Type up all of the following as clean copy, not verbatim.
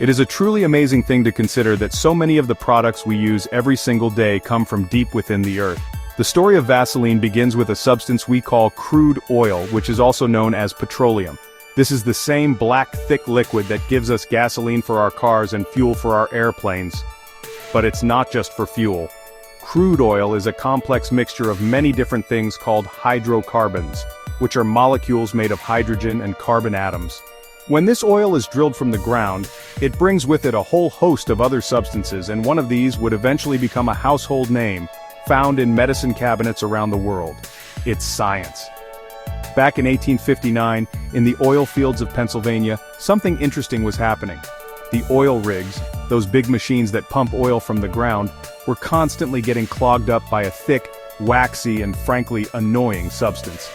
It is a truly amazing thing to consider that so many of the products we use every single day come from deep within the earth. The story of Vaseline begins with a substance we call crude oil, which is also known as petroleum. This is the same black, thick liquid that gives us gasoline for our cars and fuel for our airplanes. But it's not just for fuel. Crude oil is a complex mixture of many different things called hydrocarbons, which are molecules made of hydrogen and carbon atoms. When this oil is drilled from the ground, it brings with it a whole host of other substances, and one of these would eventually become a household name, found in medicine cabinets around the world. It's science. Back in 1859, in the oil fields of Pennsylvania, something interesting was happening. The oil rigs, those big machines that pump oil from the ground, were constantly getting clogged up by a thick, waxy, and frankly annoying substance.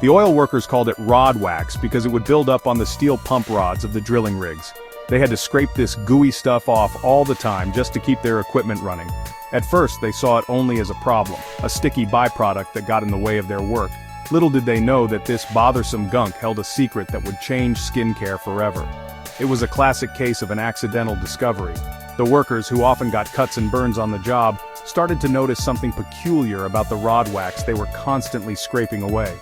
The oil workers called it rod wax because it would build up on the steel pump rods of the drilling rigs. They had to scrape this gooey stuff off all the time just to keep their equipment running. At first they saw it only as a problem, a sticky byproduct that got in the way of their work. Little did they know that this bothersome gunk held a secret that would change skincare forever. It was a classic case of an accidental discovery. The workers, who often got cuts and burns on the job, started to notice something peculiar about the rod wax they were constantly scraping away.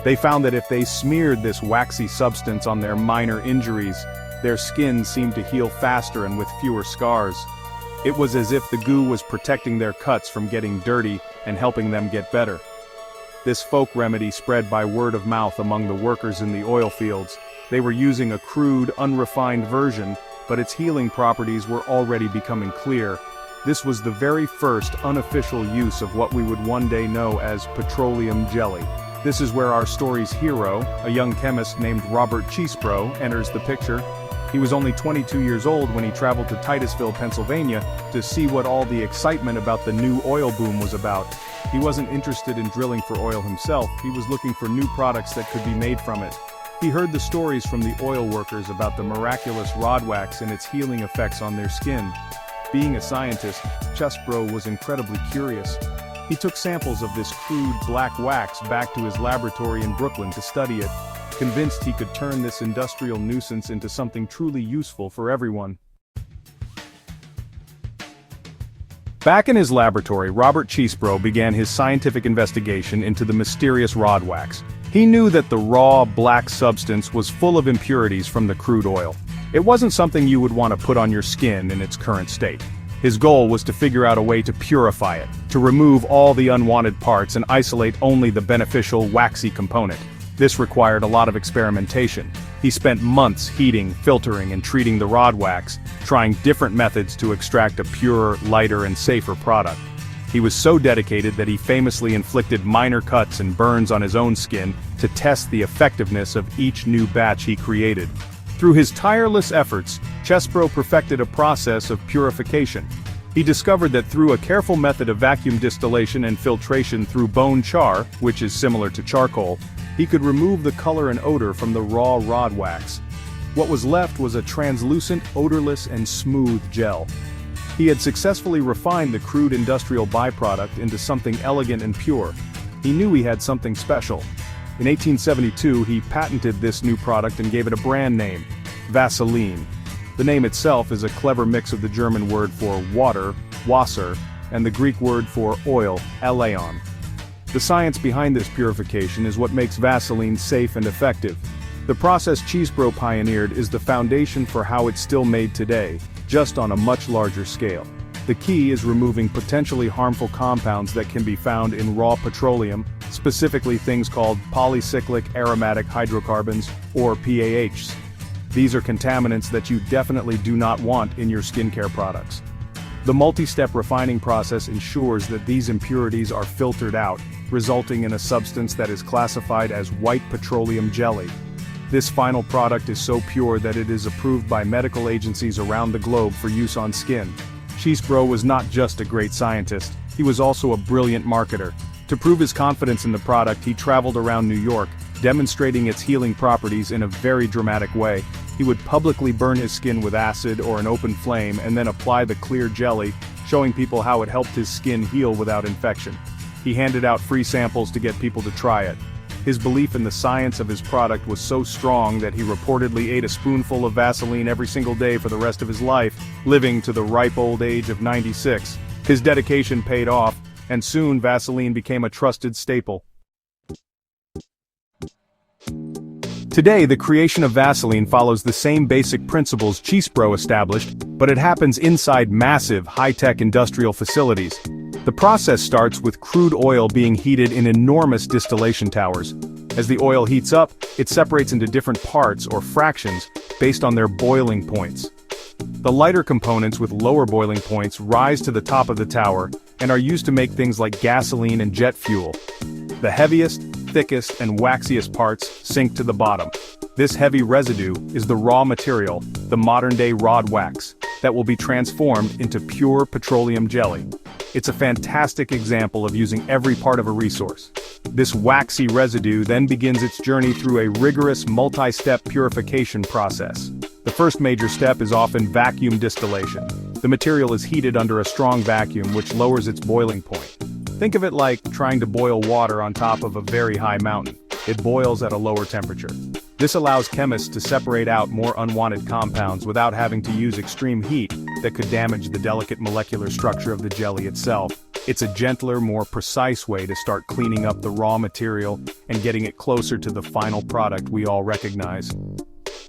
They found that if they smeared this waxy substance on their minor injuries, their skin seemed to heal faster and with fewer scars. It was as if the goo was protecting their cuts from getting dirty and helping them get better. This folk remedy spread by word of mouth among the workers in the oil fields. They were using a crude, unrefined version, but its healing properties were already becoming clear. This was the very first unofficial use of what we would one day know as petroleum jelly. This is where our story's hero, a young chemist named Robert Chesebro, enters the picture. He was only 22 years old when he traveled to Titusville, Pennsylvania, to see what all the excitement about the new oil boom was about. He wasn't interested in drilling for oil himself, he was looking for new products that could be made from it. He heard the stories from the oil workers about the miraculous rod wax and its healing effects on their skin. Being a scientist, Chesebro was incredibly curious. He took samples of this crude black wax back to his laboratory in Brooklyn to study it, convinced he could turn this industrial nuisance into something truly useful for everyone. Back in his laboratory, Robert Chesebro began his scientific investigation into the mysterious rod wax. He knew that the raw, black substance was full of impurities from the crude oil. It wasn't something you would want to put on your skin in its current state. His goal was to figure out a way to purify it, to remove all the unwanted parts and isolate only the beneficial, waxy component. This required a lot of experimentation. He spent months heating, filtering, and treating the rod wax, trying different methods to extract a purer, lighter, and safer product. He was so dedicated that he famously inflicted minor cuts and burns on his own skin to test the effectiveness of each new batch he created. Through his tireless efforts, Chesebro perfected a process of purification. He discovered that through a careful method of vacuum distillation and filtration through bone char, which is similar to charcoal, he could remove the color and odor from the raw rod wax. What was left was a translucent, odorless, and smooth gel. He had successfully refined the crude industrial byproduct into something elegant and pure. He knew he had something special. In 1872, he patented this new product and gave it a brand name, Vaseline. The name itself is a clever mix of the German word for water, Wasser, and the Greek word for oil, eleon. The science behind this purification is what makes Vaseline safe and effective. The process Chesebro pioneered is the foundation for how it's still made today, just on a much larger scale. The key is removing potentially harmful compounds that can be found in raw petroleum, specifically things called polycyclic aromatic hydrocarbons, or PAHs. These are contaminants that you definitely do not want in your skincare products. The multi-step refining process ensures that these impurities are filtered out, resulting in a substance that is classified as white petroleum jelly. This final product is so pure that it is approved by medical agencies around the globe for use on skin. Chesebro was not just a great scientist, he was also a brilliant marketer. To prove his confidence in the product, he traveled around New York, demonstrating its healing properties in a very dramatic way. He would publicly burn his skin with acid or an open flame and then apply the clear jelly, showing people how it helped his skin heal without infection. He handed out free samples to get people to try it. His belief in the science of his product was so strong that he reportedly ate a spoonful of Vaseline every single day for the rest of his life, living to the ripe old age of 96. His dedication paid off, and soon Vaseline became a trusted staple. Today, the creation of Vaseline follows the same basic principles Cheesebro established, but it happens inside massive, high-tech industrial facilities. The process starts with crude oil being heated in enormous distillation towers. As the oil heats up, it separates into different parts or fractions based on their boiling points. The lighter components with lower boiling points rise to the top of the tower and are used to make things like gasoline and jet fuel. The heaviest, thickest, and waxiest parts sink to the bottom. This heavy residue is the raw material, the modern-day rod wax, that will be transformed into pure petroleum jelly. It's a fantastic example of using every part of a resource. This waxy residue then begins its journey through a rigorous multi-step purification process. The first major step is often vacuum distillation. The material is heated under a strong vacuum which lowers its boiling point. Think of it like trying to boil water on top of a very high mountain. It boils at a lower temperature. This allows chemists to separate out more unwanted compounds without having to use extreme heat that could damage the delicate molecular structure of the jelly itself. It's a gentler, more precise way to start cleaning up the raw material and getting it closer to the final product we all recognize.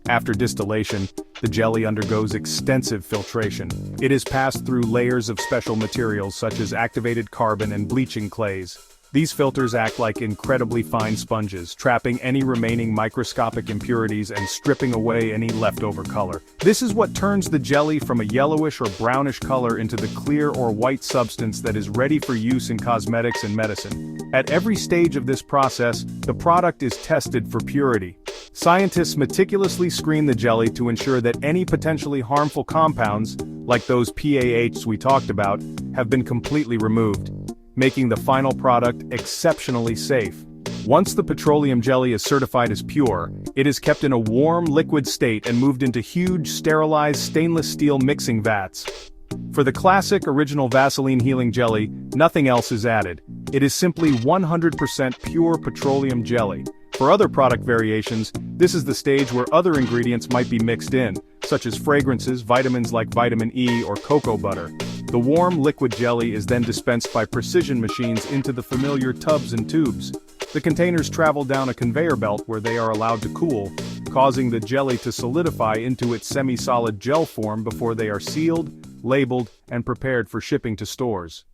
After distillation, the jelly undergoes extensive filtration. It is passed through layers of special materials such as activated carbon and bleaching clays. These filters act like incredibly fine sponges, trapping any remaining microscopic impurities and stripping away any leftover color. This is what turns the jelly from a yellowish or brownish color into the clear or white substance that is ready for use in cosmetics and medicine. At every stage of this process, the product is tested for purity. Scientists meticulously screen the jelly to ensure that any potentially harmful compounds, like those PAHs we talked about, have been completely removed, making the final product exceptionally safe. Once the petroleum jelly is certified as pure, it is kept in a warm, liquid state and moved into huge, sterilized stainless steel mixing vats. For the classic original Vaseline healing jelly, nothing else is added. It is simply 100% pure petroleum jelly. For other product variations, this is the stage where other ingredients might be mixed in, such as fragrances, vitamins like vitamin E or cocoa butter. The warm liquid jelly is then dispensed by precision machines into the familiar tubs and tubes. The containers travel down a conveyor belt where they are allowed to cool, causing the jelly to solidify into its semi-solid gel form before they are sealed, labeled, and prepared for shipping to stores.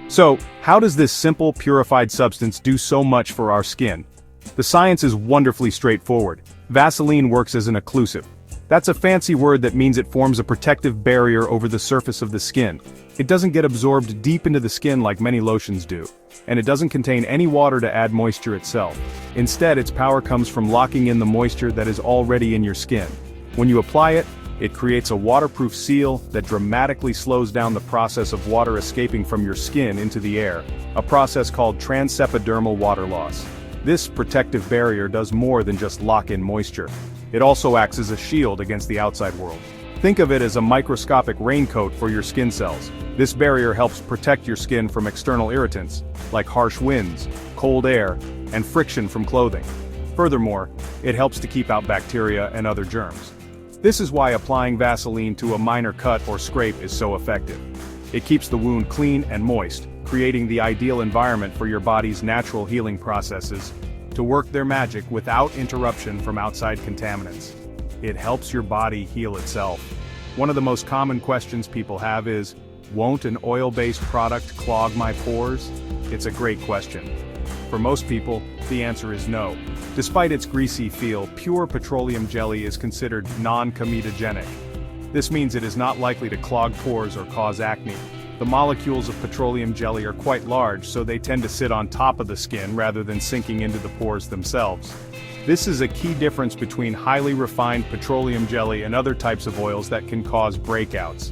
So, how does this simple, purified substance do so much for our skin? The science is wonderfully straightforward. Vaseline works as an occlusive. That's a fancy word that means it forms a protective barrier over the surface of the skin. It doesn't get absorbed deep into the skin like many lotions do, and it doesn't contain any water to add moisture itself. Instead, its power comes from locking in the moisture that is already in your skin. When you apply it, it creates a waterproof seal that dramatically slows down the process of water escaping from your skin into the air, a process called transepidermal water loss. This protective barrier does more than just lock in moisture. It also acts as a shield against the outside world. Think of it as a microscopic raincoat for your skin cells. This barrier helps protect your skin from external irritants, like harsh winds, cold air, and friction from clothing. Furthermore, it helps to keep out bacteria and other germs. This is why applying Vaseline to a minor cut or scrape is so effective. It keeps the wound clean and moist, creating the ideal environment for your body's natural healing processes to work their magic without interruption from outside contaminants. It helps your body heal itself. One of the most common questions people have is, won't an oil-based product clog my pores? It's a great question. For most people, the answer is no. Despite its greasy feel, pure petroleum jelly is considered non-comedogenic. This means it is not likely to clog pores or cause acne. The molecules of petroleum jelly are quite large, so they tend to sit on top of the skin rather than sinking into the pores themselves. This is a key difference between highly refined petroleum jelly and other types of oils that can cause breakouts.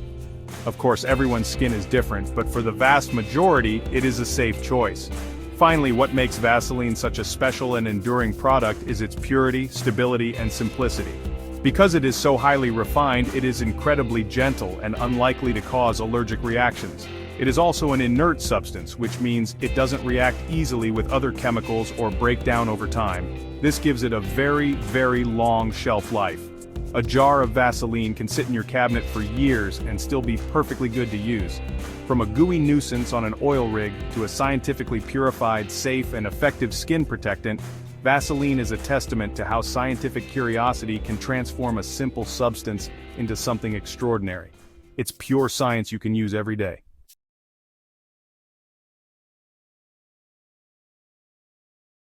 Of course, everyone's skin is different, but for the vast majority, it is a safe choice. Finally, what makes Vaseline such a special and enduring product is its purity, stability, and simplicity. Because it is so highly refined, it is incredibly gentle and unlikely to cause allergic reactions. It is also an inert substance, which means it doesn't react easily with other chemicals or break down over time. This gives it a very, very long shelf life. A jar of Vaseline can sit in your cabinet for years and still be perfectly good to use. From a gooey nuisance on an oil rig to a scientifically purified, safe, and effective skin protectant, Vaseline is a testament to how scientific curiosity can transform a simple substance into something extraordinary. It's pure science you can use every day.